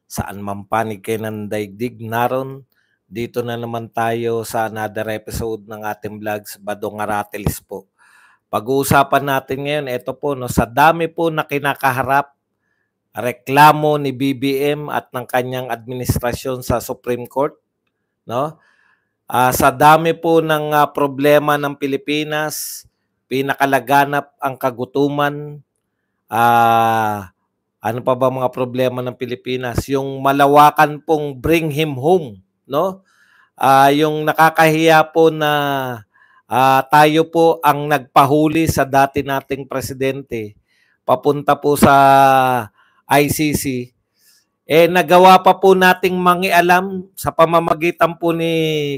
saan man panig kayo ng daigdig, naron. Dito na naman tayo sa another episode ng ating vlogs, Badong Aratilis po. Pag-uusapan natin ngayon, ito po, no, sa dami po na kinakaharap, reklamo ni BBM at ng kanyang administrasyon sa Supreme Court, no? Sa dami po ng problema ng Pilipinas, pinakalaganap ang kagutuman, ano pa ba mga problema ng Pilipinas? Yung malawakan pong bring him home, no? Yung nakakahiya po na tayo po ang nagpahuli sa dati nating presidente papunta po sa ICC. Nagawa pa po nating mangialam sa pamamagitan po ni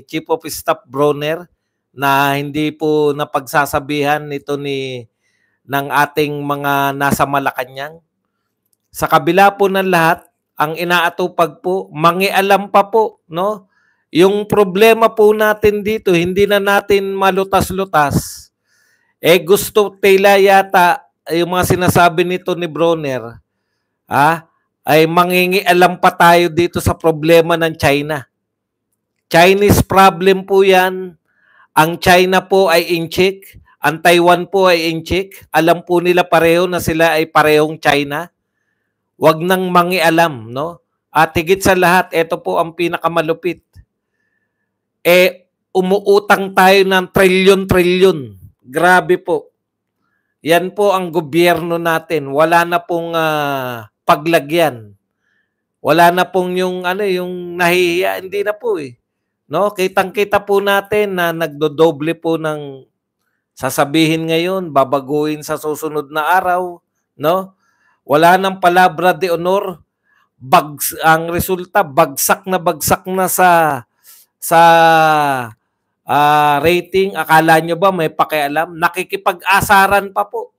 Chief of Staff Bronner na hindi po napagsasabihan nito ng ating mga nasa Malacanang. Sa kabila po ng lahat, ang inaatupag po, mangialam pa po, no? Yung problema po natin dito, hindi na natin malutas-lutas. Gusto tila yata yung mga sinasabi nito ni Bronner, ay mangingialam pa tayo dito sa problema ng China. Chinese problem po yan. Ang China po ay inchik. Ang Taiwan po ay inchik. Alam po nila pareho na sila ay parehong China. Wag nang mangialam, no? At higit sa lahat, ito po ang pinakamalupit. Umuutang tayo ng trilyon-trilyon. Grabe po. Yan po ang gobyerno natin. Wala na pong paglagyan. Wala na pong yung nahihiya, hindi na po eh. No, kitang-kita po natin na nagdodoble po ng sasabihin ngayon, babaguhin sa susunod na araw, no? Wala nang palabra de honor. Ang resulta bagsak na sa rating. Akala nyo ba may pakialam? Nakikipag-asaran pa po.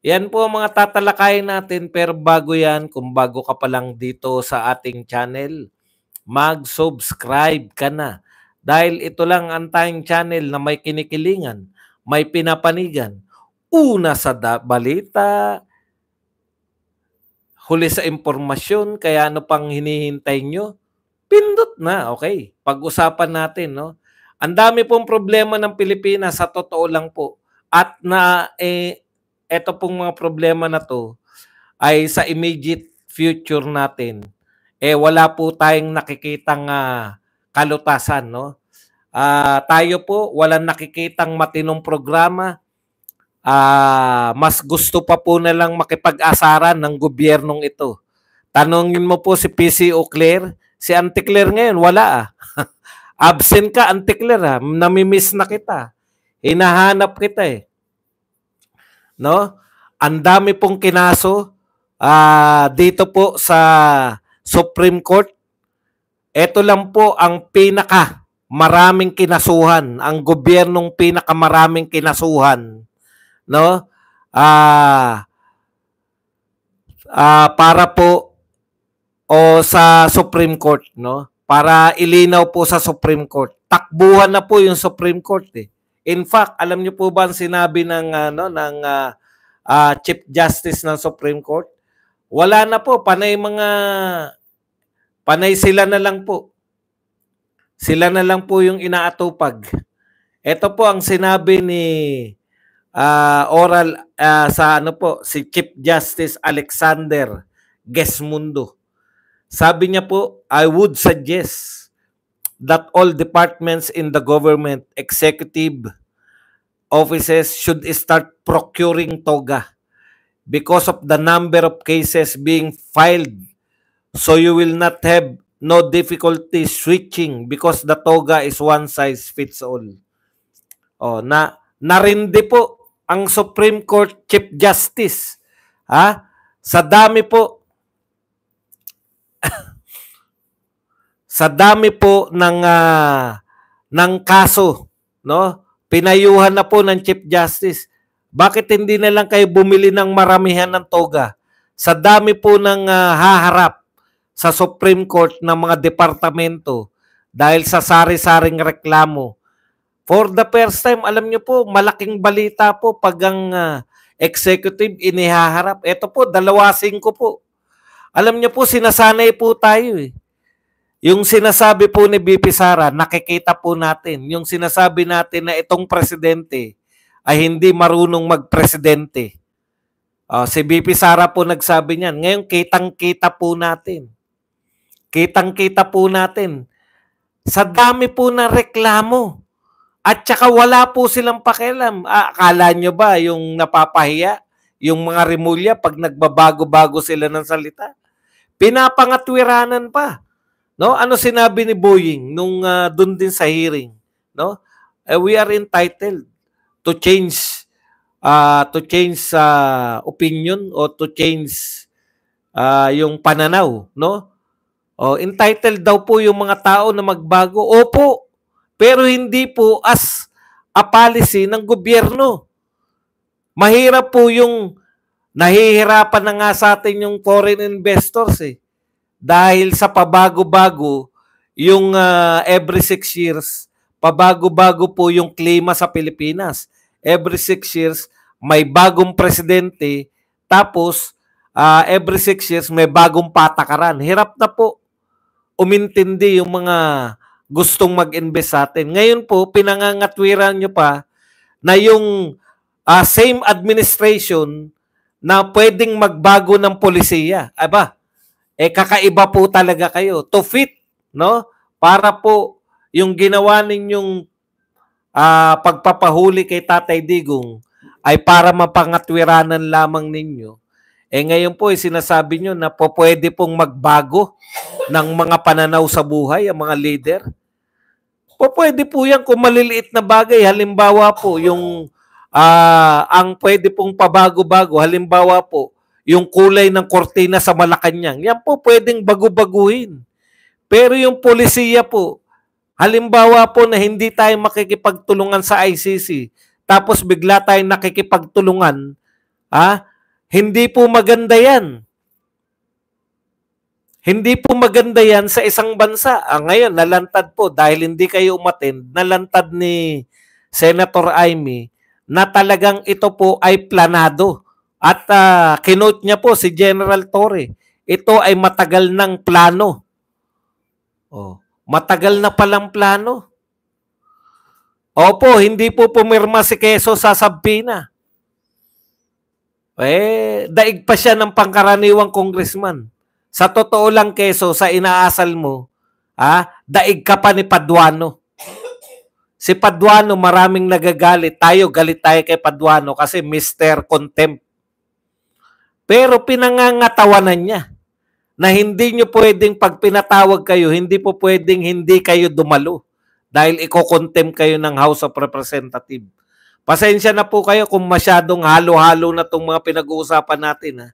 Yan po ang mga tatalakayin natin, pero bago yan, kung bago ka pa lang dito sa ating channel, mag-subscribe ka na. Dahil ito lang ang tayong channel na may kinikilingan, may pinapanigan. Una sa balita, huli sa impormasyon, kaya ano pang hinihintay nyo? Pindot na, okay. Pag-usapan natin, no? Ang dami pong problema ng Pilipinas, sa totoo lang po. At eto pong mga problema na to ay sa immediate future natin. Wala po tayong nakikitang kalutasan, no? Tayo po, walang nakikitang matinong programa. Mas gusto pa po nalang makipag-asaran ng gobyernong ito. Tanungin mo po si PCO Claire, si Auntie Claire ngayon, wala Absent ka, Auntie Claire namimiss na kita. Hinahanap kita No? Ang dami pong kinaso dito po sa Supreme Court. Ito lang po ang maraming kinasuhan, ang gobyernong pinakamaraming kinasuhan, no? Para po sa Supreme Court, no? Para ilinaw po sa Supreme Court. Takbuhan na po yung Supreme Court In fact, alam niyo po ba ang sinabi ng Chief Justice ng Supreme Court? Wala na po, panay sila na lang po. Sila na lang po yung inaatupag. Ito po ang sinabi ni si Chief Justice Alexander Gesmundo. Sabi niya po, I would suggest that all departments in the government, executive offices should start procuring toga because of the number of cases being filed. So you will not have no difficulty switching because the toga is one size fits all. Narindi po ang Supreme Court Chief Justice. Sa dami po sa dami po ng kaso, no? Pinayuhan na po ng Chief Justice. Bakit hindi na lang kayo bumili ng maramihan ng toga? Sa dami po ng haharap sa Supreme Court ng mga departamento dahil sa sari-saring reklamo. For the first time, alam niyo po, malaking balita po pag ang executive inihaharap. Ito po, 2-5 po. Alam niyo po, sinasanay po tayo eh. Yung sinasabi po ni BP Sara, nakikita po natin. Yung sinasabi natin na itong presidente ay hindi marunong magpresidente. Si BP Sara po nagsabi niyan. Ngayon, kitang-kita po natin. Kitang-kita po natin. Sa dami po na reklamo. At saka wala po silang pakialam. Akala nyo ba yung napapahiya? Yung mga Rimulya pag nagbabago-bago sila ng salita? Pinapangatwiranan pa. No? Ano sinabi ni Boying nung doon din sa hearing? No? We are entitled to change opinion o to change yung pananaw, no? Entitled daw po yung mga tao na magbago. Opo. Pero hindi po as a policy ng gobyerno. Mahirap po yung nahihirapan na nga sa atin yung foreign investors eh. Dahil sa pabago-bago, yung every 6 years, pabago-bago po yung klima sa Pilipinas. Every 6 years, may bagong presidente, tapos every 6 years, may bagong patakaran. Hirap na po umintindi yung mga gustong mag-invest sa atin. Ngayon po, pinangangatwiran nyo pa na yung same administration na pwedeng magbago ng polisiya. Aba, kakaiba po talaga kayo. To fit, no? Para po yung ginawa ninyong pagpapahuli kay Tatay Digong ay para mapangatwiranan lamang ninyo. Ngayon po, sinasabi nyo na po pwede pong magbago ng mga pananaw sa buhay, ang mga leader. Po pwede po yan kung maliliit na bagay. Halimbawa po, yung ang pwede pong pabago-bago, halimbawa po, yung kulay ng kortina sa Malacanang, yan po pwedeng bago-baguhin. Pero yung polisiya po, halimbawa po na hindi tayo makikipagtulungan sa ICC, tapos bigla tayong nakikipagtulungan, hindi po maganda yan. Hindi po maganda yan sa isang bansa. Ngayon, nalantad po, dahil hindi kayo umattend, nalantad ni Senator Amy na talagang ito po ay planado. At kinote niya po si General Torre, ito ay matagal ng plano. Matagal na palang plano. Opo, hindi po pumirma si Quezon sa Sabina. Daig pa siya ng pangkaraniwang congressman. Sa totoo lang, Quezon, sa inaasal mo, daig ka pa ni Paduano. Si Paduano, maraming nagagalit. Galit tayo kay Paduano kasi Mr. Contempt. Pero pinangangatawanan niya na hindi nyo pwedeng pag pinatawag kayo, hindi po pwedeng hindi kayo dumalo dahil iko-contempt kayo ng House of Representatives. Pasensya na po kayo kung masyadong halo-halo na itong mga pinag-uusapan natin.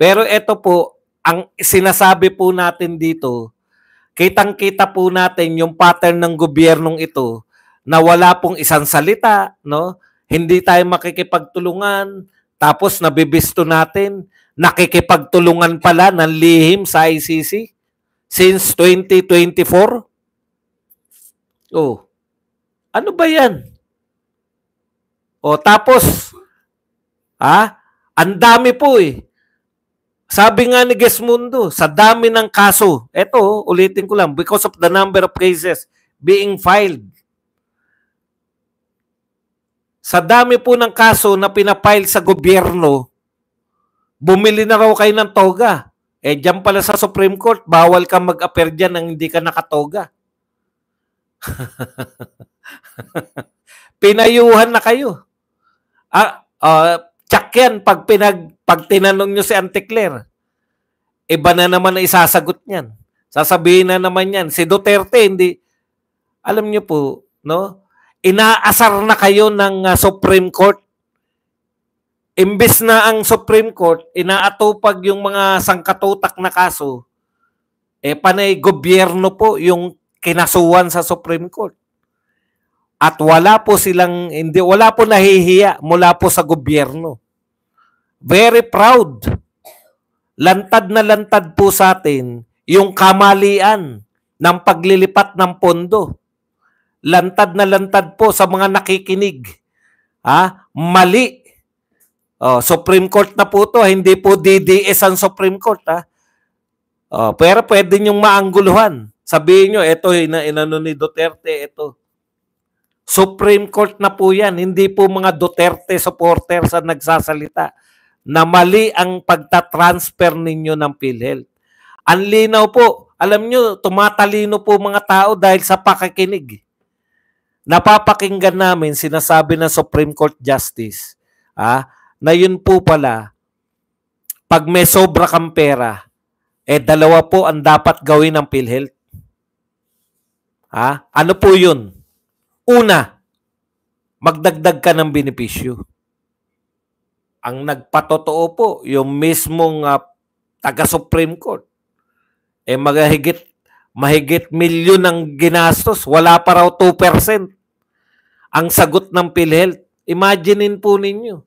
Pero ito po, ang sinasabi po natin dito, kitang-kita po natin yung pattern ng gobyernong ito na wala pong isang salita, no? Hindi tayo makikipagtulungan, tapos nabibisto natin, nakikipagtulungan pala ng lihim sa ICC since 2024. Ano ba yan? Tapos, ang dami po eh. Sabi nga ni Gesmundo, sa dami ng kaso, eto, ulitin ko lang, because of the number of cases being filed. Sa dami po ng kaso na pinapile sa gobyerno, bumili na raw kayo ng toga. Diyan pala sa Supreme Court, bawal ka mag-appear dyan nang hindi ka nakatoga. Pinayuhan na kayo. Tsak yan pag tinanong nyo si Auntie Claire. Iba na naman na isasagot niyan. Sasabihin na naman yan. Si Duterte, hindi. Alam nyo po, no? Inaasar na kayo ng Supreme Court. Imbes na ang Supreme Court, inaatupag yung mga sangkatutak na kaso, panay gobyerno po yung kinasuhan sa Supreme Court. At wala po nahihiya mula po sa gobyerno. Very proud. Lantad na lantad po sa atin yung kamalian ng paglilipat ng pondo. Lantad na lantad po sa mga nakikinig. Mali. Supreme Court na po to, hindi po DDS ang Supreme Court. Pero pwede niyong maangguluhan. Sabihin nyo, ito, inano ni Duterte, ito. Supreme Court na po yan. Hindi po mga Duterte supporters ang nagsasalita na mali ang pagtatransfer ninyo ng PhilHealth. Ang linaw po. Alam nyo, tumatalino po mga tao dahil sa pakikinig. Napapakinggan namin, sinasabi ng Supreme Court Justice, na yun po pala, pag may sobra kang pera, dalawa po ang dapat gawin ng PhilHealth. Ano po yun? Una, magdagdag ka ng benepisyo. Ang nagpatotoo po, yung mismong taga-Supreme Court, mahigit milyon ang ginastos, wala pa raw 2%. Ang sagot ng PhilHealth, imaginein po ninyo,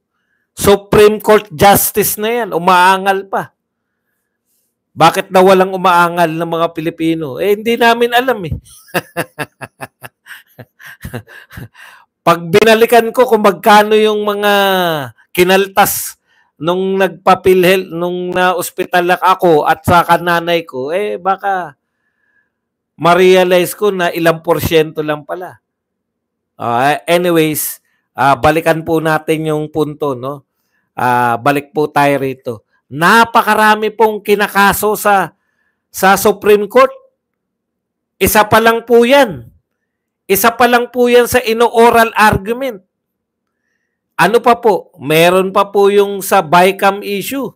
Supreme Court Justice na yan, umaangal pa. Bakit na walang umaangal ng mga Pilipino? Hindi namin alam eh. Pag binalikan ko kung magkano yung mga kinaltas nung nagpa-PhilHealth, nung na-ospital ako at sa kananay ko, baka ma-realize ko na ilang porsyento lang pala. Anyways, balikan po natin yung punto, no? Balik po tayo rito. Napakarami pong kinakaso sa Supreme Court. Isa pa lang po yan. Isa pa lang po yan sa ino-oral argument. Ano pa po? Meron pa po yung sa BICAM issue.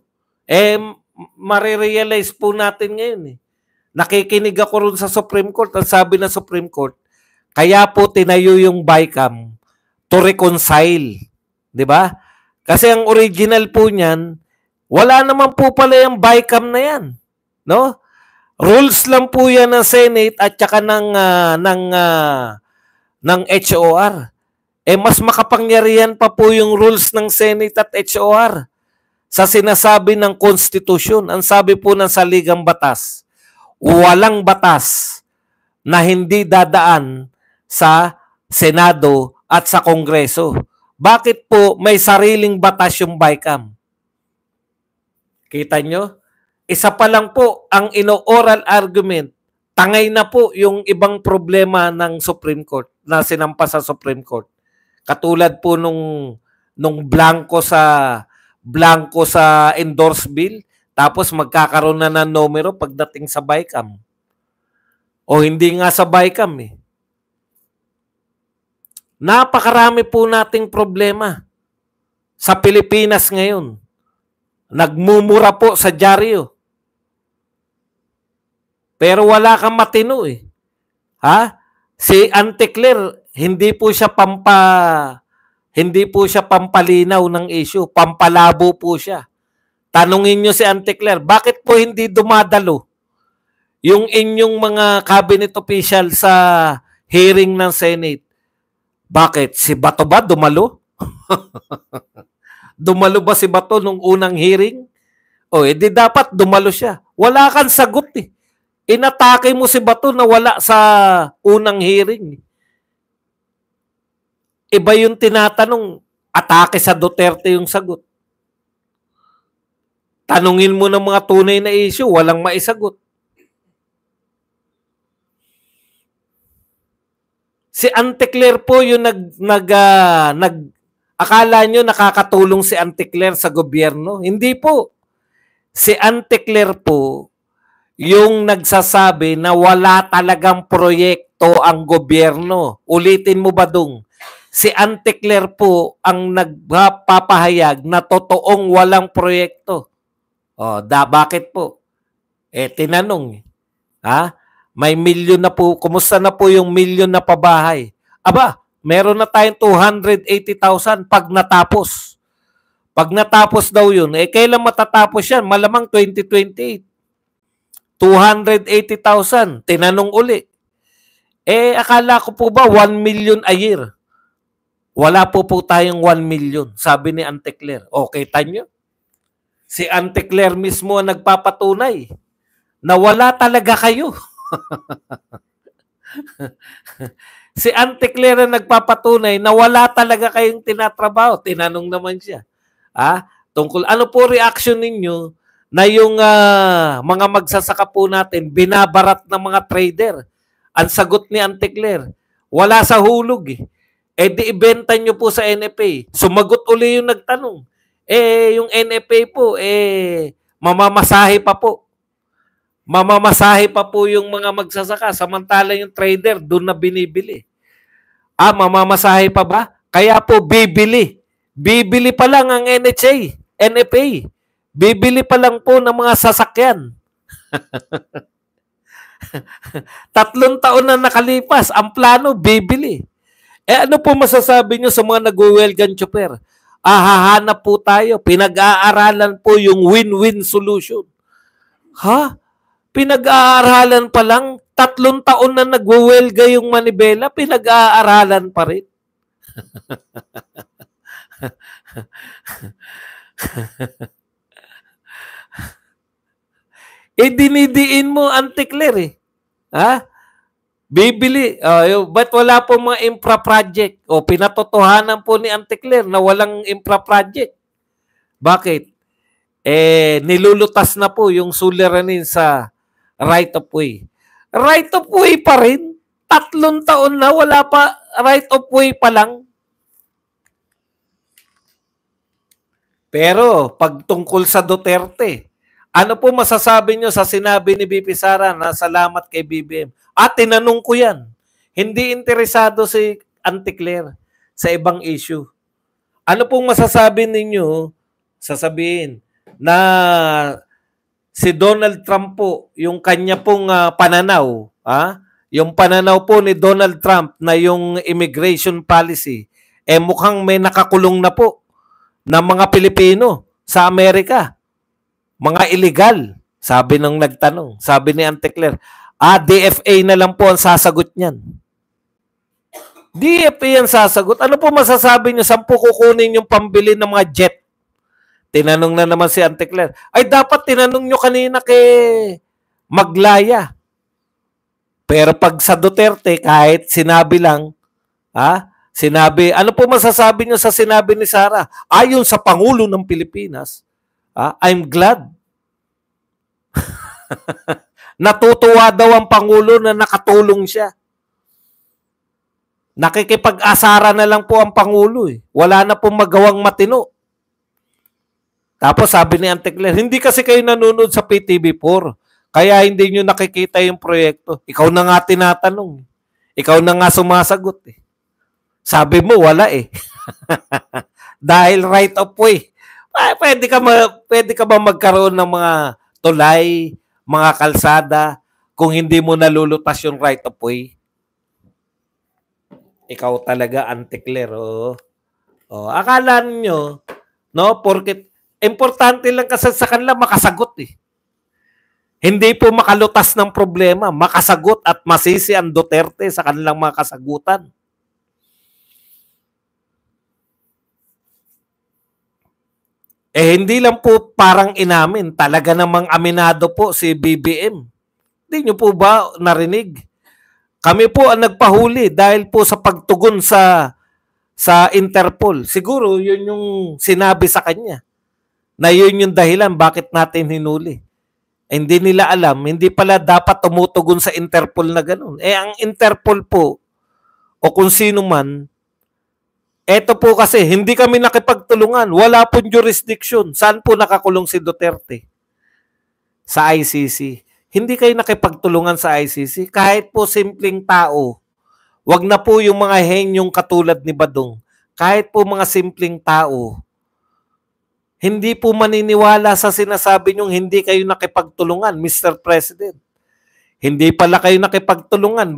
Marirealize po natin ngayon eh. Nakikinig ako rin sa Supreme Court. Ang sabi ng Supreme Court, kaya po tinayo yung BICAM to reconcile. Diba? Kasi ang original po niyan, wala naman po pala yung BICAM na yan. No? Rules lang po yan ng Senate at saka ng HOR. Mas makapangyarihan pa po yung rules ng Senate at HOR sa sinasabi ng Constitution. Ang sabi po ng saligang batas, walang batas na hindi dadaan sa Senado at sa Kongreso. Bakit po may sariling batas yung BICAM? Kita nyo? Isa pa lang po ang ino-oral argument. Tangay na po yung ibang problema ng Supreme Court na sinampas sa Supreme Court. Katulad po nung blanco sa endorse bill, tapos magkakaroon na ng numero pagdating sa BICAM. O hindi nga sa BICAM eh. Napakarami po nating problema sa Pilipinas ngayon. Nagmumura po sa dyaryo. Pero wala kang matino eh. Si Auntie Claire, hindi po siya pampalinaw ng issue, pampalabo po siya. Tanungin niyo si Auntie Claire, bakit po hindi dumadalo yung inyong mga cabinet official sa hearing ng Senate? Bakit? Si Bato ba dumalo? Dumalo ba si Bato nung unang hearing? Di dapat dumalo siya. Wala kang sagot eh. Inatake mo si Bato na wala sa unang hearing. Iba yung tinatanong, atake sa Duterte yung sagot. Tanungin mo ng mga tunay na issue, walang maisagot. Si Auntie Claire po yung akala nyo nakakatulong si Auntie Claire sa gobyerno? Hindi po. Si Auntie Claire po yung nagsasabi na wala talagang proyekto ang gobyerno. Ulitin mo ba dong? Si Auntie Claire po ang nagpapahayag na totoong walang proyekto. Bakit po? Tinanong. May milyon na po. Kumusta na po yung milyon na pabahay? Aba, meron na tayong 280,000 pag natapos. Pag natapos daw yun, kailan matatapos yan? Malamang 2028. 280,000. Tinanong uli. Akala ko po ba 1 million a year? Wala po tayong 1 million, sabi ni Auntie Claire. Okay, tanyo? Si Auntie Claire mismo ang nagpapatunay na wala talaga kayo. Si Auntie Claire ang nagpapatunay na wala talaga kayong tinatrabaho. Tinanong naman siya. Tungkol, ano po reaction ninyo na yung mga magsasaka po natin, binabarat ng mga trader. Ang sagot ni Anticler, wala sa hulog eh. Eh di ibenta nyo po sa NFA. Sumagot uli yung nagtanong. Eh yung NFA po, mamamasahe pa po. Mamamasahe pa po yung mga magsasaka. Samantala yung trader, doon na binibili. Mamamasahe pa ba? Kaya po bibili. Bibili pa lang ang NFA. Bibili pa lang po ng mga sasakyan. 3 taon na nakalipas, ang plano, bibili. Ano po masasabi nyo sa mga nag-welgan chopper? Hahanap po tayo. Pinag-aaralan po yung win-win solution. Pinag-aaralan pa lang? 3 taon na nagwewelga yung manibela, pinag-aaralan pa rin. Dinidiin mo, Anticler eh. Bibili. Ba't wala po mga infra project? Pinatotohanan po ni Anticler na walang infra project. Bakit? Nilulutas na po yung suliranin sa right of way. Right of way pa rin. 3 taon na, wala pa, right of way pa lang. Pero, pag tungkol sa Duterte, ano po masasabi nyo sa sinabi ni BP Sara na salamat kay BBM? Tinanong ko yan. Hindi interesado si Anticler sa ibang issue. Ano pong masasabi ninyo, sasabihin, na si Donald Trump po, yung kanya pong pananaw, yung pananaw po ni Donald Trump na yung immigration policy, mukhang may nakakulong na po na mga Pilipino sa Amerika. Mga illegal, sabi ng nagtanong. Sabi ni Anticler, DFA na lang po ang sasagot niyan. DFA ang sasagot. Ano po masasabi niyo? 10 kukunin yung pambili ng mga jet? Tinanong na naman si Anticler. Dapat tinanong nyo kanina kay Maglaya. Pero pag sa Duterte, kahit sinabi lang, sinabi, ano po masasabi nyo sa sinabi ni Sara? Ayon sa Pangulo ng Pilipinas, I'm glad. Natutuwa daw ang Pangulo na nakatulong siya. Nakikipag-asara na lang po ang Pangulo eh. Wala na pong magawang matino. Tapos sabi ni Anticler, hindi kasi kayo nanonood sa PTV4. Kaya hindi nyo nakikita yung proyekto. Ikaw na nga tinatanong. Ikaw na nga sumasagot eh. Sabi mo, wala eh. Dahil right of way. Pwede ka ba magkaroon ng mga tulay, mga kalsada, kung hindi mo nalulutas yung right of way? Ikaw talaga, Anticler. Akala nyo, no, porket importante lang kasi sa kanila makasagot eh. Hindi po makalutas ng problema, makasagot at masisi ang Duterte sa kanilang mga kasagutan. Hindi lang po parang inamin, talaga namang aminado po si BBM. Hindi nyo po ba narinig? Kami po ang nagpahuli dahil po sa pagtugon sa Interpol. Siguro yun yung sinabi sa kanya. Na yun yung dahilan bakit natin hinuli. Hindi nila alam, hindi pala dapat tumutugon sa Interpol na ganun. Ang Interpol po, o kung sino man, eto po kasi, hindi kami nakipagtulungan. Wala pong jurisdiction. Saan po nakakulong si Duterte? Sa ICC. Hindi kayo nakipagtulungan sa ICC. Kahit po simpleng tao, wag na po yung mga henyong katulad ni Badong. Kahit po mga simpleng tao, hindi po maniniwala sa sinasabi niyong hindi kayo nakipagtulungan, Mr. President. Hindi pala kayo nakipagtulungan.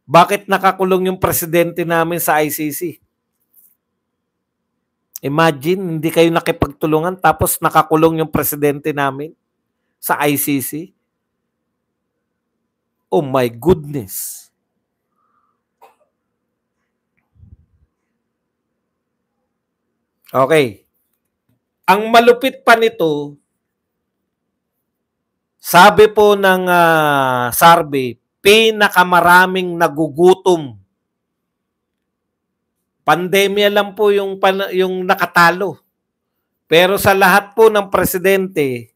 Bakit nakakulong yung presidente namin sa ICC? Imagine, hindi kayo nakipagtulungan tapos nakakulong yung presidente namin sa ICC? Oh my goodness. Okay. Ang malupit pa nito, sabi po ng survey, pinakamaraming nagugutom. Pandemya lang po yung nakatalo. Pero sa lahat po ng presidente,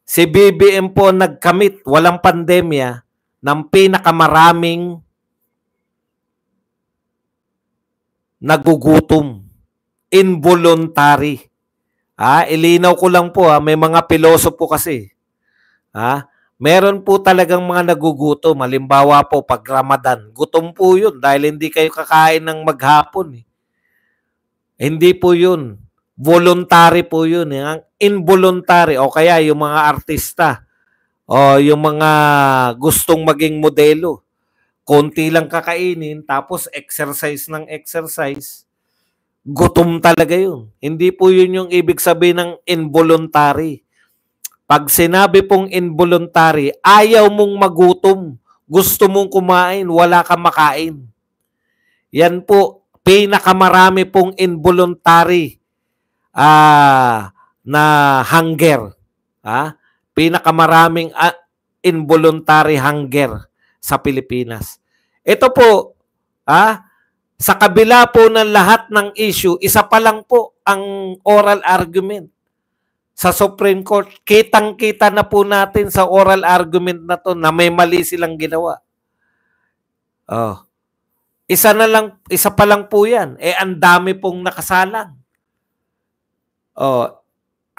si BBM po nagkamit, walang pandemya, ng pinakamaraming nagugutom. Involuntary. Ilinaw ko lang po, may mga pilosopo kasi. Meron po talagang mga nagugutom. Halimbawa po, pag Ramadan, gutom po yun dahil hindi kayo kakain ng maghapon. Hindi po yun. Voluntary po yun. Ang involuntary o kaya yung mga artista o yung mga gustong maging modelo. Konti lang kakainin tapos exercise ng exercise. Gutom talaga yun. Hindi po yun yung ibig sabihin ng involuntary. Pag sinabi pong involuntary, ayaw mong magutom. Gusto mong kumain, wala kang makain. Yan po, pinakamarami pong involuntary na hunger. Pinakamaraming involuntary hunger sa Pilipinas. Ito po, sa kabila po ng lahat ng issue, isa pa lang po ang oral argument sa Supreme Court. Kitang-kita na po natin sa oral argument na to na may mali silang ginawa. Isa pa lang po yan. Ang dami pong nakasalang.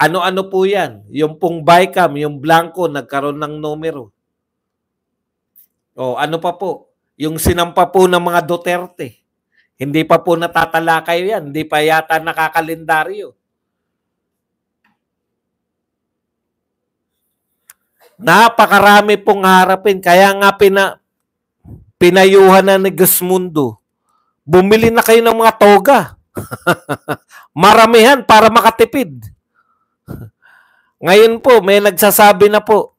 Ano-ano po yan? Yung pong BICAM, yung blanco, nagkaroon ng numero. Ano pa po? Yung sinampa po ng mga Duterte. Hindi pa po natatalakay yan. Hindi pa yata nakakalendaryo. Napakarami pong harapin. Kaya nga pinayuhan na ni Gusmundo. Bumili na kayo ng mga toga. Maramihan para makatipid. Ngayon po, may nagsasabi na po,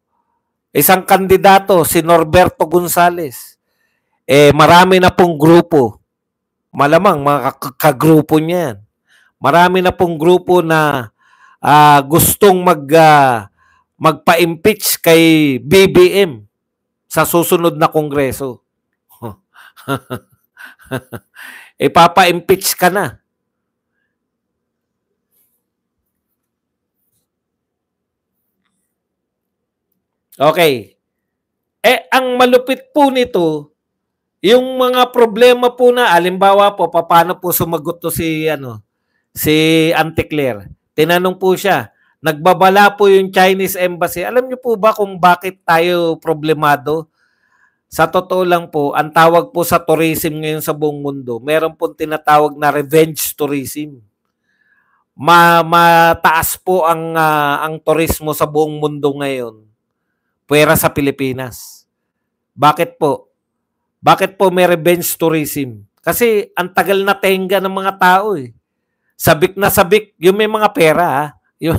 isang kandidato, si Norberto Gonzales. Marami na pong grupo. Malamang mga kagrupo niyan. Marami na pong grupo na gustong magpa-impeach kay BBM sa susunod na kongreso. Papa-impeach ka na. Okay. Ang malupit po nito, yung mga problema po na, alimbawa po, paano po sumagot to si Auntie Claire. Tinanong po siya, nagbabala po yung Chinese Embassy. Alam niyo po ba kung bakit tayo problemado? Sa totoo lang po, ang tawag po sa tourism ngayon sa buong mundo, meron po tinatawag na revenge tourism. Mataas po ang turismo sa buong mundo ngayon. Pwera sa Pilipinas. Bakit po? Bakit po may revenge tourism? Kasi ang tagal na tenga ng mga tao eh. Sabik na sabik. Yung may mga pera Yung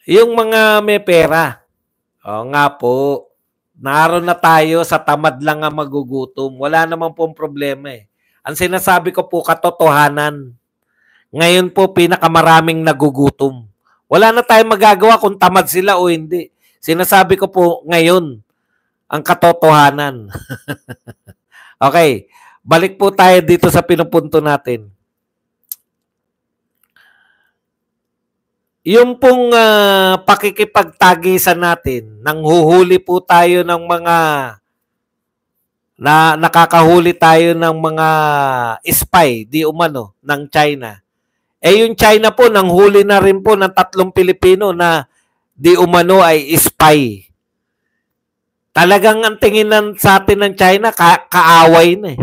yung mga may pera. Nga po. Naroon na tayo sa tamad lang ang magugutom. Wala naman pong problema eh. Ang sinasabi ko po katotohanan. Ngayon po pinakamaraming nagugutom. Wala na tayong magagawa kung tamad sila o hindi. Sinasabi ko po ngayon ang katotohanan. Okay, balik po tayo dito sa pinupunto natin. Yung pong pakikipagtagisan natin, nanghuhuli po tayo ng mga nakakahuli tayo ng mga spy, di umano, ng China. Yung China po, nanghuli na rin po ng 3 Pilipino na di umano ay spy. Talagang ang tingin sa atin ng China, kaaway na eh.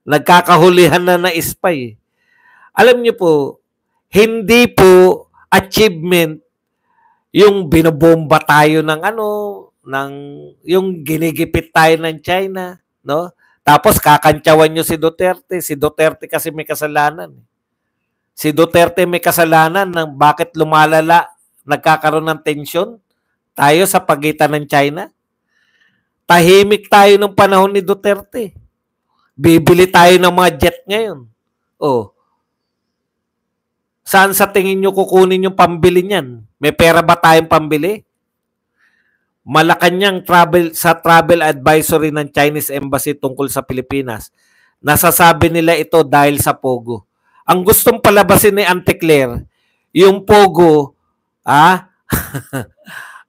Nagkakahulihan na spy. Alam niyo po, hindi po achievement yung binobomba tayo ng yung ginigipit tayo ng China, no? Tapos kakantyawan niyo si Duterte. Si Duterte kasi may kasalanan. Si Duterte may kasalanan ng bakit lumalala, nagkakaroon ng tensyon tayo sa pagitan ng China. Tahimik tayo nung panahon ni Duterte. Bibili tayo ng mga jet ngayon. Saan sa tingin nyo kukunin yung pambili niyan? May pera ba tayong pambili? Malacanang travel advisory ng Chinese Embassy tungkol sa Pilipinas. Nasasabi nila ito dahil sa Pogo. Ang gustong palabasin ni Auntie Claire, yung Pogo,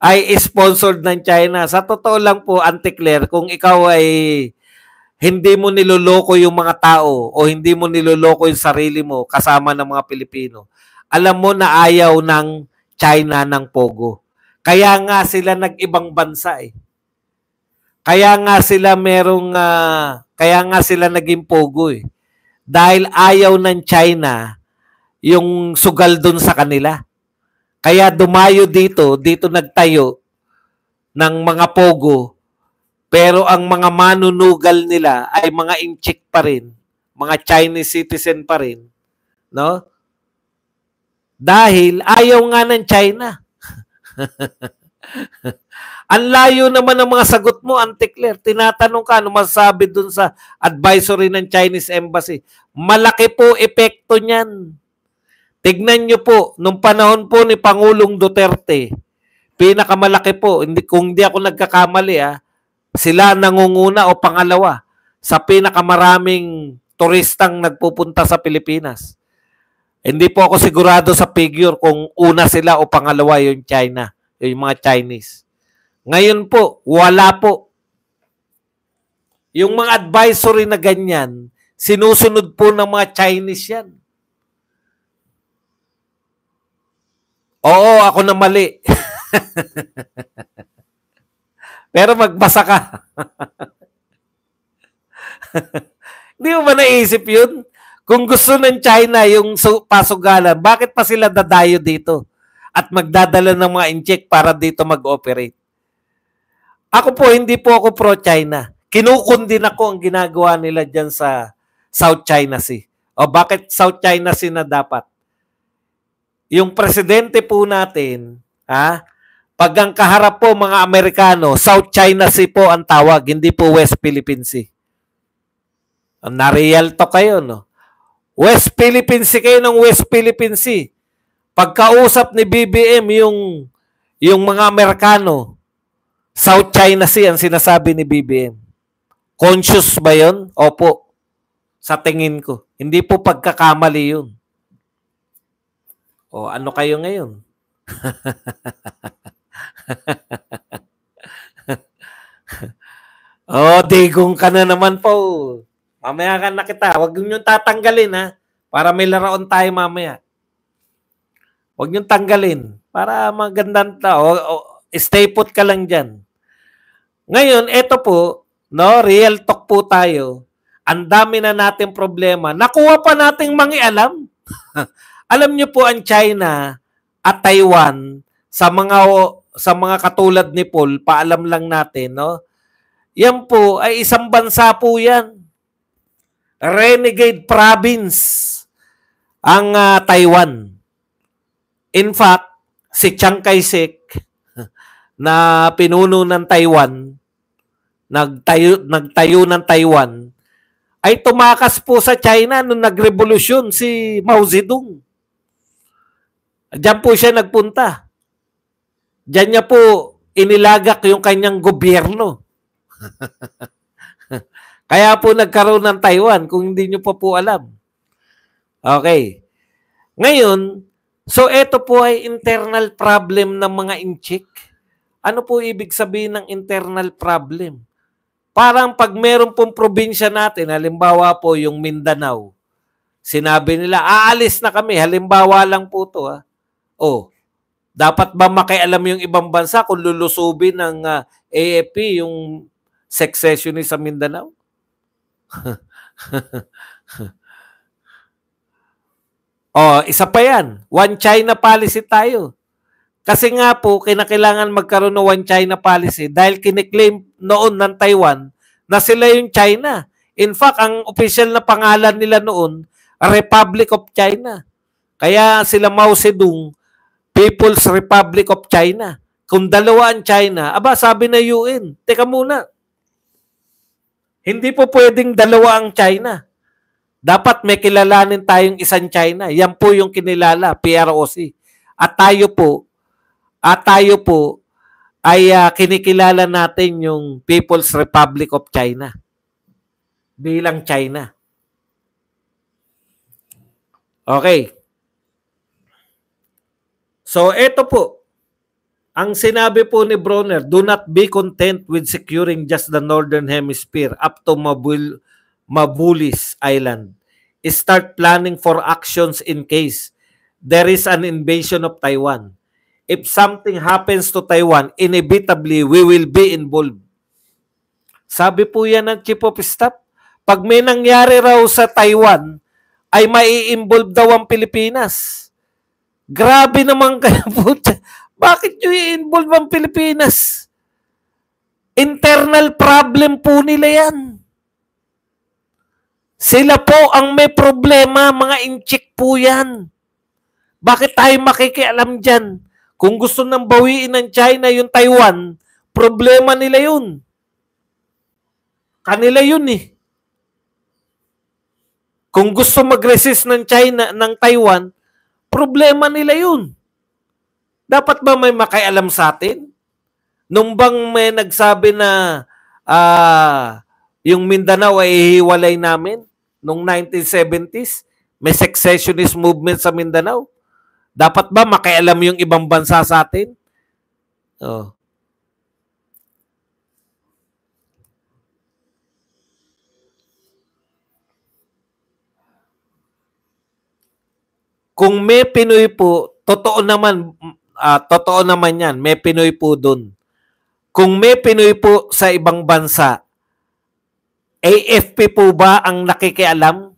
ay sponsored ng China. Sa totoo lang po, Auntie Claire, kung ikaw ay hindi mo niloloko yung mga tao o hindi mo niloloko yung sarili mo kasama ng mga Pilipino, alam mo na ayaw ng China ng Pogo. Kaya nga sila nag-ibang bansa eh. Kaya nga sila kaya nga sila naging Pogo eh. Dahil ayaw ng China yung sugal dun sa kanila. Kaya dumayo dito nagtayo ng mga Pogo, pero ang mga manunugal nila ay mga inchik pa rin, mga Chinese citizen pa rin, no? Dahil ayaw nga ng China. Ang layo naman ng mga sagot mo, Auntie Claire. Tinatanong ka, ano masasabi dun sa advisory ng Chinese Embassy? Malaki po epekto niyan. Tignan nyo po, nung panahon po ni Pangulong Duterte, pinakamalaki po, kung hindi ako nagkakamali, sila nangunguna o pangalawa sa pinakamaraming turistang nagpupunta sa Pilipinas. Hindi po ako sigurado sa figure kung una sila o pangalawa yung China, yung mga Chinese. Ngayon po, wala po. Yung mga advisory na ganyan, sinusunod po ng mga Chinese yan. Oo, ako na mali. Pero magbasa ka. Hindi mo ba naisip yun? Kung gusto ng China yung pasugalan, bakit pa sila dadayo dito? At magdadala ng mga incheck para dito mag-operate? Ako po, hindi po ako pro-China. Kinukundin ako ang ginagawa nila dyan sa South China Sea. O bakit South China Sea na dapat? Yung presidente po natin, pag ang kaharap po mga Amerikano, South China Sea po ang tawag, hindi po West Philippine Sea. Na-real to kayo, no? West Philippine Sea kayo ng West Philippine Sea. Pagkausap ni BBM yung mga Amerikano, South China Sea ang sinasabi ni BBM. Conscious ba yun? Opo. Sa tingin ko. Hindi po pagkakamali yun. O ano kayo ngayon? Digong ka na naman po. Mamaya ka na kita. Huwag nyo tatanggalin para may laraon tayo mamaya. Huwag nyo tanggalin para magandang tao. Stay put ka lang dyan. Ngayon, eto po, no, real talk po tayo. Ang dami na nating problema. Nakuha pa nating mangialam. Alam niyo po ang China at Taiwan sa mga katulad ni Paul, paalam lang natin, no? Yan po ay isang bansa po yan. Renegade province ang Taiwan. In fact, si Chiang Kai-shek na pinuno ng Taiwan, nagtayo ng Taiwan, ay tumakas po sa China nung nagrevolusyon si Mao Zedong. Diyan po siya nagpunta. Diyan niya po inilagak yung kanyang gobyerno. Kaya po nagkaroon ng Taiwan kung hindi niyo pa po alam. Okay. Ngayon, so ito po ay internal problem ng mga inchik. Ano po ibig sabihin ng internal problem? Parang pag meron pong probinsya natin, halimbawa po yung Mindanao, sinabi nila, aalis na kami, halimbawa lang po to. Dapat ba makialam yung ibang bansa kung lulusubin ng AFP yung secessionist sa Mindanao? Isa pa yan. One China policy tayo. Kasi nga po, kinakailangan magkaroon ng One China policy dahil kiniklaim noon ng Taiwan na sila yung China. In fact, ang official na pangalan nila noon, Republic of China. Kaya sila Mao Zedong, People's Republic of China. Kung dalawa ang China, sabi na UN, teka muna. Hindi po pwedeng dalawa ang China. Dapat may kilalanin tayong isang China. Yan po yung kinilala, PROC. At tayo po ay kinikilala natin yung People's Republic of China bilang China. Okay. So, ito po. Ang sinabi po ni Bronner, do not be content with securing just the Northern Hemisphere up to Mabulis Island. Start planning for actions in case there is an invasion of Taiwan. If something happens to Taiwan, inevitably we will be involved. Sabi po yan ng Chief of Staff. Pag may nangyari raw sa Taiwan, ay mai-involve daw ang Pilipinas. Grabe naman kayo po. Bakit nyo i-involve ang Pilipinas? Internal problem po nila yan. Sila po ang may problema, mga inchik po yan. Bakit tayo makikialam dyan? Kung gusto nang bawiin ng China yung Taiwan, problema nila yun. Kanila yun eh. Kung gusto mag-resist ng China, ng Taiwan, problema nila yun. Dapat ba may makialam sa atin? Nung bang may nagsabi na yung Mindanao ay hiwalay namin nung 1970s, may secessionist movement sa Mindanao. Dapat ba makialam yung ibang bansa sa atin? Oh. Kung may Pinoy po, totoo naman yan, may Pinoy po dun. Kung may Pinoy po sa ibang bansa, AFP po ba ang nakikialam?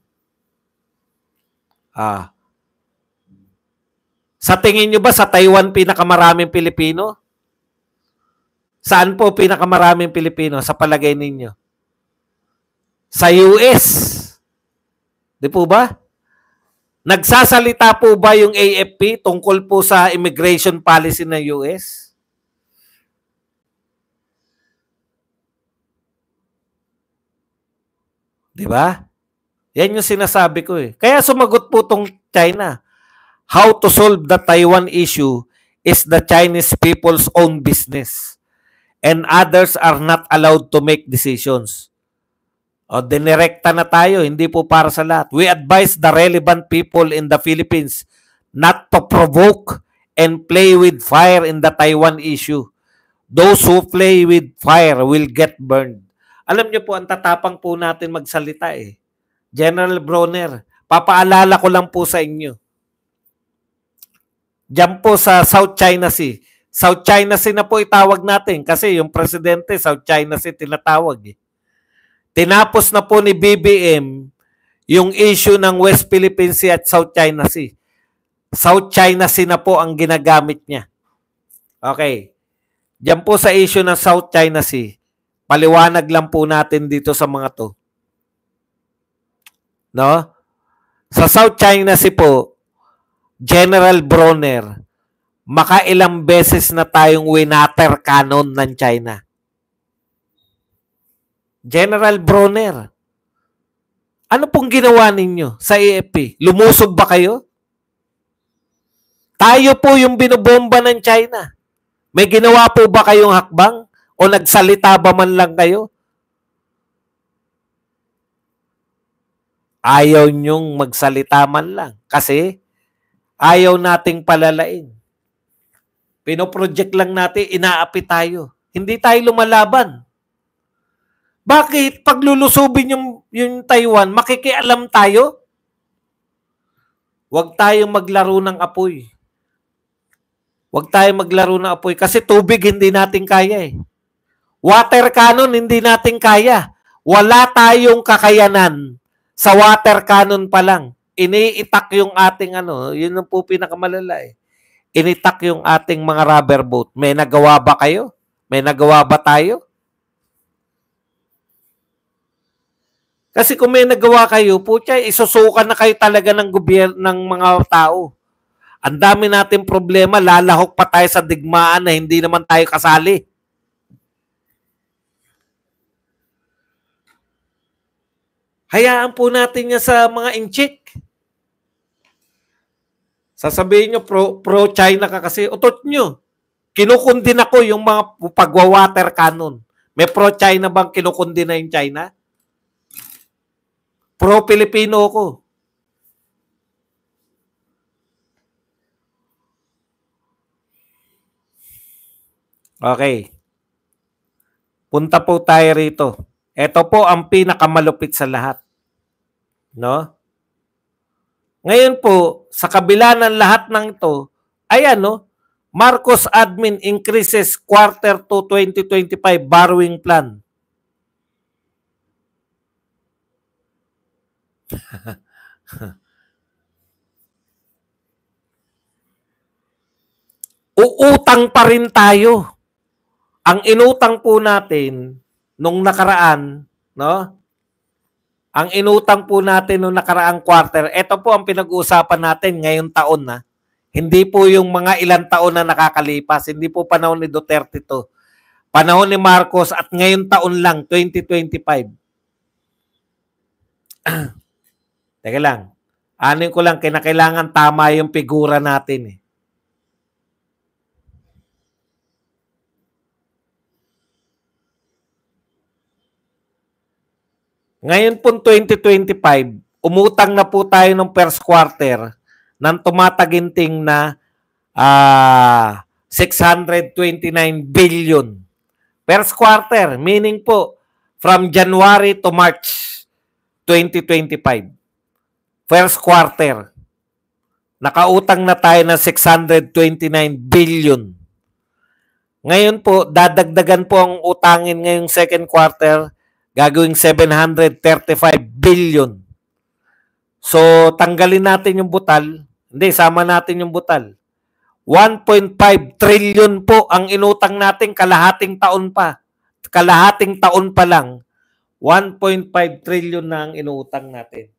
Sa tingin nyo ba sa Taiwan pinakamaraming Pilipino? Saan po pinakamaraming Pilipino sa palagay ninyo? Sa US. Di po ba? Nagsasalita po ba yung AFP tungkol po sa immigration policy ng US? Di ba? Yan yung sinasabi ko eh. Kaya sumagot po tong China. How to solve the Taiwan issue is the Chinese people's own business. And others are not allowed to make decisions. O, dinirekta na tayo, hindi po para sa lahat. We advise the relevant people in the Philippines not to provoke and play with fire in the Taiwan issue. Those who play with fire will get burned. Alam niyo po, ang tatapang po natin magsalita eh. General Bronner, papaalala ko lang po sa inyo. Diyan po sa South China Sea. South China Sea na po itawag natin kasi yung presidente South China Sea tinatawag eh. Tinapos na po ni BBM yung issue ng West Philippine Sea at South China Sea. South China Sea na po ang ginagamit niya. Okay. Diyan po sa issue ng South China Sea, paliwanag lang po natin dito sa mga to. No? Sa South China Sea po, General Bronner, makailang beses na tayong winater cannon ng China. General Bronner, ano pong ginawa ninyo sa AFP? Lumusob ba kayo? Tayo po yung binobomba ng China. May ginawa po ba kayong hakbang? O nagsalita ba man lang kayo? Ayaw nyong magsalita man lang. Kasi ayaw nating palalain. Pinoproject lang natin, inaapi tayo. Hindi tayo lumalaban. Bakit pag lulusubin yung Taiwan, makikialam tayo? Huwag tayong maglaro ng apoy. Huwag tayong maglaro ng apoy kasi tubig hindi natin kaya eh. Water cannon hindi natin kaya. Wala tayong kakayanan sa water cannon pa lang. Iniitak yung ating yun ang po pinakamalala eh. Initak yung ating mga rubber boat. May nagawa ba kayo? May nagawa ba tayo? Kasi kung may nagawa kayo, putya, isusukan na kayo talaga ng gobyerno ng mga tao. Ang dami natin problema, lalahok pa tayo sa digmaan na hindi naman tayo kasali. Hayaan po natin niya sa mga inchik. Sasabihin nyo, pro-China ka kasi, utot nyo. Kinukundin ako yung mga pagwa-water cannon. May pro-China bang kinukundin na yung China? Pro-Pilipino ako. Okay. Punta po tayo rito. Ito po ang pinakamalupit sa lahat. No? Ngayon po, sa kabila ng lahat ng ito, ayan, no? Marcos admin increases quarter to 2025 borrowing plan. Uutang pa rin tayo. Ang inutang po natin nung nakaraan, no? Ang inutang po natin nung nakaraang quarter, ito po ang pinag-uusapan natin ngayong taon na. Hindi po yung mga ilang taon na nakakalipas. Hindi po panahon ni Duterte to. Panahon ni Marcos at ngayong taon lang, 2025. Teka lang. Anin ko lang, kinakailangan tama yung figura natin eh. Ngayon po 2025, umutang na po tayo ng first quarter ng tumataginting na 629 billion. First quarter, meaning po from January to March 2025. First quarter, nakautang na tayo ng 629 billion. Ngayon po, dadagdagan po ang utangin ngayong second quarter, gagawing 735 billion. So, tanggalin natin yung butal. Hindi, sama natin yung butal. 1.5 trillion po ang inutang natin kalahating taon pa. Kalahating taon pa lang, 1.5 trillion na ang inutang natin.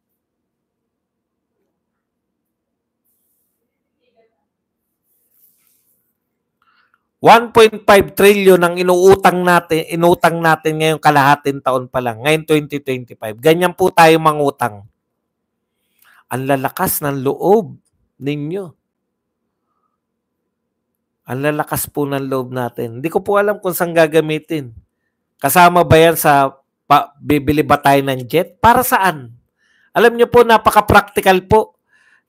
$1.5 trillion ang inutang natin ngayong kalahating taon pa lang, ngayon 2025. Ganyan po tayo mangutang. Ang lalakas ng loob ninyo. Ang lalakas po ng loob natin. Hindi ko po alam kung saan gagamitin. Kasama ba yan sa bibili ba tayo ng jet? Para saan? Alam niyo po, napaka-practical po.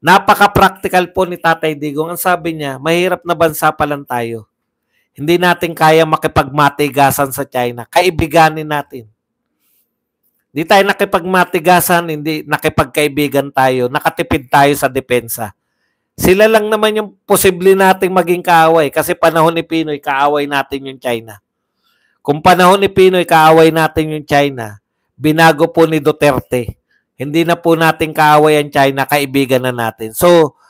Napaka-practical po ni Tatay Digong. Ang sabi niya, mahirap na bansa pa lang tayo. Hindi natin kaya makipagmatigasan sa China. Kaibiganin natin. Hindi tayo nakipagmatigasan, hindi nakipagkaibigan tayo. Nakatipid tayo sa depensa. Sila lang naman yung posible nating maging kaaway. Kasi panahon ni Pinoy, kaaway natin yung China. Kung panahon ni Pinoy, kaaway natin yung China, binago po ni Duterte. Hindi na po natin kaaway ang China, kaibigan na natin. So,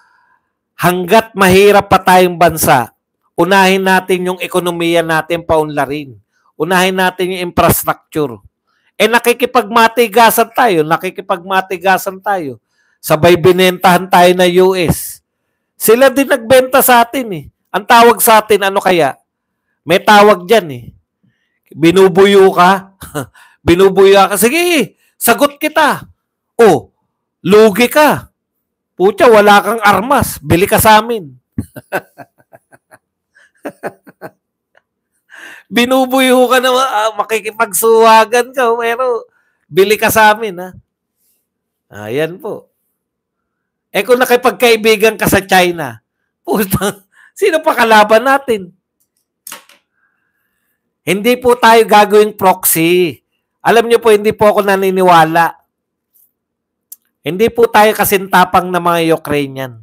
hanggat mahirap pa tayong bansa, unahin natin yung ekonomiya natin paunlarin. Unahin natin yung infrastructure. Nakikipagmatigasan tayo. Sabay binentahan tayo na US. Sila din nagbenta sa atin eh. Ang tawag sa atin, ano kaya? May tawag dyan eh. Binubuyo ka. Binubuyo ka. Sige, sagot kita. Oh, lugi ka. Pucha, wala kang armas. Bili ka sa amin. Binubuyo ka na, makikipagsuwagan ka, pero bili ka sa amin, ha? Ayan po. Kung nakipagkaibigan ka sa China, puta, sino pa kalaban natin? Hindi po tayo gagawing proxy. Alam niyo po, hindi po ako naniniwala. Hindi po tayo kasintapang na mga Ukrainian.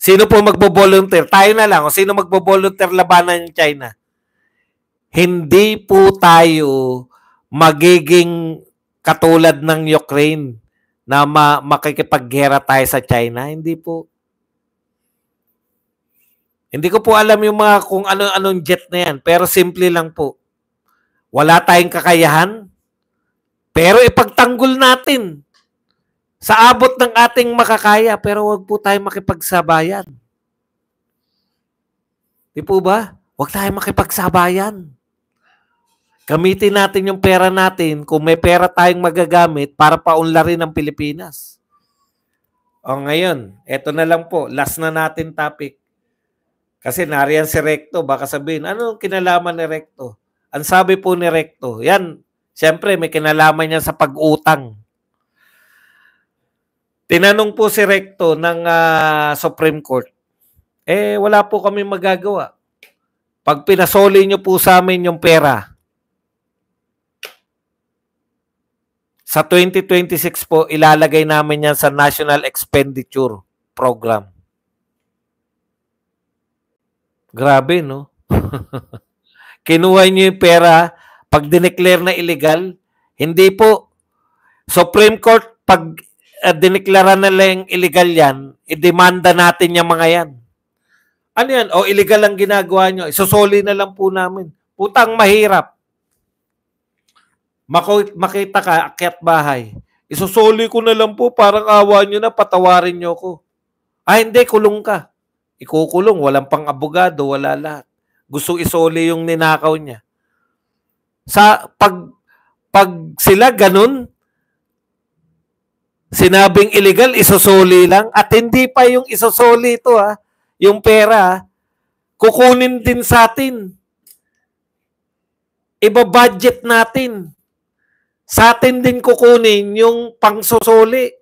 Sino po magbo-volunteer? Tayo na lang. O sino magbo-volunteer labanan ng China? Hindi po tayo magiging katulad ng Ukraine na makikipaggera tayo sa China. Hindi po. Hindi ko po alam yung mga kung ano-anong jet na yan. Pero simple lang po. Wala tayong kakayahan. Pero ipagtanggol natin. Sa abot ng ating makakaya. Pero wag po tayo makipagsabayan. Di po ba? Wag tayo makipagsabayan. Gamitin natin yung pera natin kung may pera tayong magagamit para paunlarin ang Pilipinas. O ngayon, eto na lang po. Last na natin topic. Kasi nariyan si Recto. Baka sabihin, ano kinalaman ni Recto? Ang sabi po ni Recto, yan, siyempre may kinalaman niya sa pag-utang. Tinanong po si Recto ng Supreme Court. Wala po kami magagawa. Pag pinasoli nyo po sa amin yung pera, sa 2026 po, ilalagay namin yan sa National Expenditure Program. Grabe, no? Kinuha nyo yung pera, pag dineclare na illegal, hindi po. Supreme Court, pag dineklara na lang illegal yan, i-demanda natin yung mga yan. Ano yan? O illegal ang ginagawa nyo, isusoli na lang po namin. Putang mahirap. Makita ka, akyat bahay. Isusoli ko na lang po, parang awa nyo na, patawarin nyo ko. Hindi, kulong ka. Ikukulong, walang pang abogado, wala lahat. Gusto isoli yung ninakaw niya. Pag sila ganun, sinabing illegal, isusoli lang. At hindi pa yung isusoli ito, yung pera, kukunin din sa atin. Iba-budget natin. Sa atin din kukunin yung pangsusoli.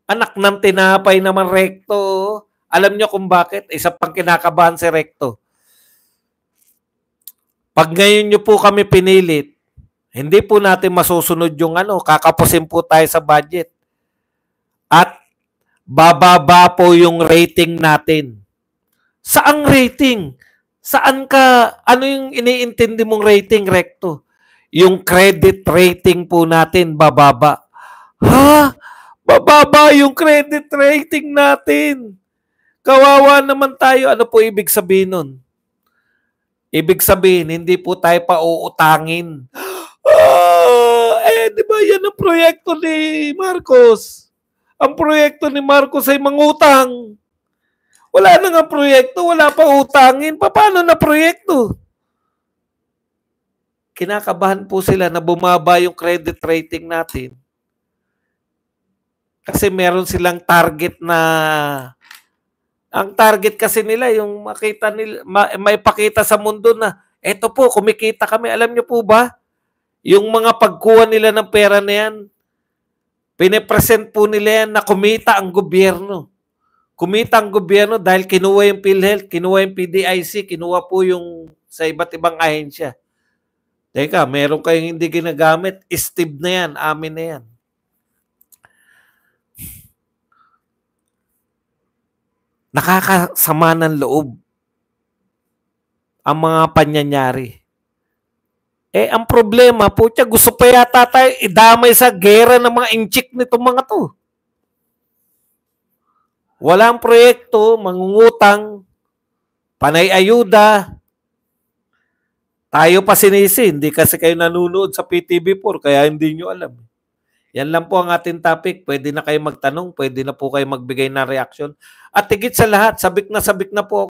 Anak ng tinapay naman, Recto. Alam nyo kung bakit? Isa pang kinakabahan si Recto. Pag ngayon nyo po kami pinilit, hindi po natin masusunod yung kakapusin po tayo sa budget. At bababa po yung rating natin. Saang rating? Saan ka, ano yung iniintindi mong rating, Recto? Yung credit rating po natin, bababa. Ha? Bababa yung credit rating natin. Kawawa naman tayo. Ano po ibig sabihin nun? Ibig sabihin, hindi po tayo pa uutangin. Di ba yan ang proyekto ni Marcos? Ang proyekto ni Marcos ay mangutang. Wala na nga proyekto, wala pa utangin. Paano na proyekto? Kinakabahan po sila na bumaba yung credit rating natin. Kasi meron silang target na ang target kasi nila yung makita nila, maipakita sa mundo na eto po, kumikita kami. Alam niyo po ba? Yung mga pagkuha nila ng pera na yan, pinipresent po nila yan na kumita ang gobyerno. Kumita ang gobyerno dahil kinuha yung PhilHealth, kinuha yung PDIC, kinuha po yung sa iba't ibang ahensya. Teka, meron kayong hindi ginagamit, stib na yan, amin na yan. Nakakasama ng loob ang mga panyanyari. Ang problema, putya, gusto pa yata tayo idamay sa gera ng mga inchik nitong mga to. Walang proyekto, mangungutang, panay ayuda. Tayo pa sinisi, hindi kasi kayo nanonood sa PTV4, kaya hindi nyo alam. Yan lang po ang ating topic. Pwede na kayo magtanong, pwede na po kayo magbigay ng reaction. At higit sa lahat, sabik na po ako.